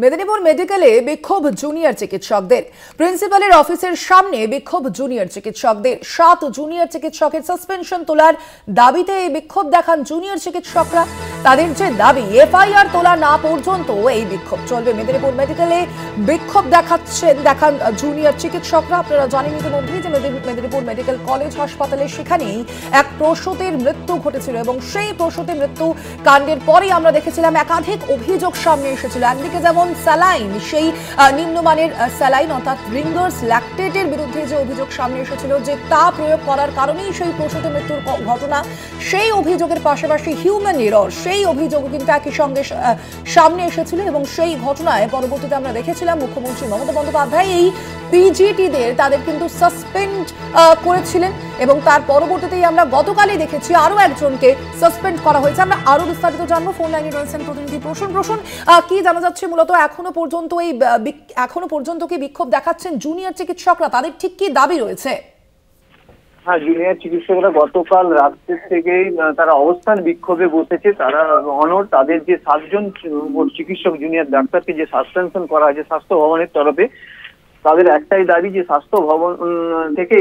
মেদিনীপুর মেডিকেলে বিক্ষোভ জুনিয়র চিকিৎসকদের। প্রিন্সিপালের অফিসের সামনে বিক্ষোভ জুনিয়র চিকিৎসকদের। 7 জুনিয়র চিকিৎসকের সাসপেনশন তোলার দাবিতে এই বিক্ষোভ দেখান জুনিয়র চিকিৎসকরা। তাদের যে দাবি, এফআইআর তোলা না পর্যন্ত এই বিক্ষোভ চলবে। মেদিনীপুর মেডিকেলে বিক্ষোভ দেখান জুনিয়র চিকিৎসকরা। আপনারা জানেন ইতিমধ্যেই যে মেদিনীপুর মেডিকেল কলেজ হাসপাতালে সেখানেই এক প্রসূতির মৃত্যু ঘটেছিল এবং সেই প্রসূতি মৃত্যু কাণ্ডের পরেই আমরা দেখেছিলাম একাধিক অভিযোগ সামনে এসেছিল। একদিকে যেমন স্যালাইন, সেই নিম্নমানের স্যালাইন অর্থাৎ রিঙ্গার্স ল্যাকটেটের বিরুদ্ধে যে অভিযোগ সামনে এসেছিল যে তা প্রয়োগ করার কারণেই সেই প্রসূতি মৃত্যুর ঘটনা, সেই অভিযোগের পাশাপাশি হিউম্যান এরর, সেই অভিযোগও কিন্তু একই সঙ্গে সামনে এসেছিল এবং সেই ঘটনায় পরবর্তীতে আমরা দেখেছিলাম মুখ্যমন্ত্রী মমতা বন্দ্যোপাধ্যায় এই পিজিটিদের তাদের কিন্তু সাসপেন্ড করেছিলেন এবং তার পরবর্তীতেই আমরা গতকালই দেখেছি আরো একজনকে সাসপেন্ড করা হয়েছে। আমরা আরো বিস্তারিত জানবো। ফোন লাইনে রয়েছেন প্রতিনিধি প্রসূন। কি জানা যাচ্ছে মূলত এখনো পর্যন্ত কি বিক্ষোভ দেখাচ্ছেন জুনিয়র চিকিৎসকরা? তাদের ঠিক কি দাবি রয়েছে? হ্যাঁ, জুনিয়র চিকিৎসকরা গতকাল রাত্রের থেকেই তারা অবস্থান বিক্ষোভে বসেছে। তারা তাদের যে 7 জন চিকিৎসক জুনিয়র ডাক্তারকে যে সাসপেনশন করা হয়েছে স্বাস্থ্য ভবনের তরফে, তাদের একটাই দাবি যে স্বাস্থ্য ভবন থেকে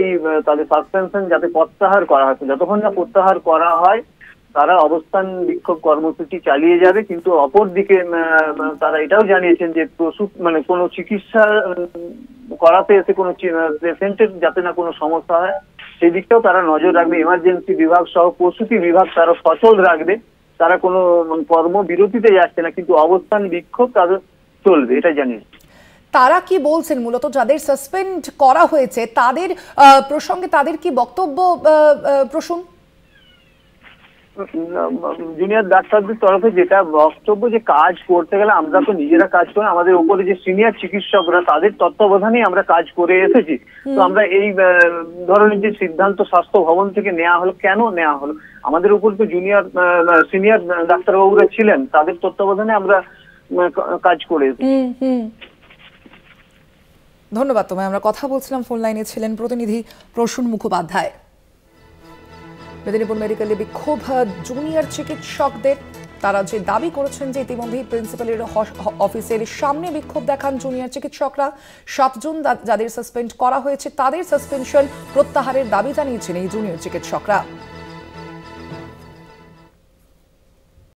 তাদের সাসপেনশন যাতে প্রত্যাহার করা হয়। যতক্ষণ না প্রত্যাহার করা হয় তারা অবস্থান বিক্ষোভ কর্মসূচি চালিয়ে যাবে। কিন্তু অপরদিকে তারা এটাও জানিয়েছেন যে কোনো চিকিৎসা করাতে এসে কোনো পেশেন্টের যাতে না কোনো সমস্যা হয় সেই দিকটাও তারা নজর রাখবে। এমার্জেন্সি বিভাগ সহ প্রসূতি বিভাগ তারা সচল রাখবে। তারা কোনো কর্মবিরতিতে যাচ্ছে না, কিন্তু অবস্থান বিক্ষোভ তাদের চলবে, এটা জানিয়েছে। তারা কি বলছেন মূলত যাদের সাসপেন্ড করা হয়েছে তাদের প্রসঙ্গে তাদের কি বক্তব্য প্রসূন? জুনিয়র ডাক্তারদের তরফে যেটা বক্তব্য যে কাজ করতে গেলে আমরা তো নিজেরা কাজ করি, আমাদের উপরে যে সিনিয়র চিকিৎসকরা তাদের তত্ত্বাবধানেই আমরা কাজ করে এসেছি। তো আমরা এই ধরনের যে সিদ্ধান্ত স্বাস্থ্য ভবন থেকে নেওয়া হলো, কেন নেওয়া হলো? আমাদের উপর তো সিনিয়র ডাক্তারবাবুরা ছিলেন, তাদের তত্ত্বাবধানে আমরা কাজ করে এসেছি। ধন্যবাদ তোমায়। আমরা কথা বলছিলাম, ফোন লাইনে ছিলেন প্রতিনিধি প্রসূন মুখোপাধ্যায়। মেদিনীপুর মেডিকেলে বিক্ষোভ জুনিয়র চিকিৎসকদের। তারা যে দাবি করেছেন যে ইতিমধ্যেই প্রিন্সিপালের অফিসের সামনে বিক্ষোভ দেখান জুনিয়র চিকিৎসকরা। 7 জন যাদের সাসপেন্ড করা হয়েছে তাদের সাসপেনশন প্রত্যাহারের দাবি জানিয়েছেন এই জুনিয়র চিকিৎসকরা।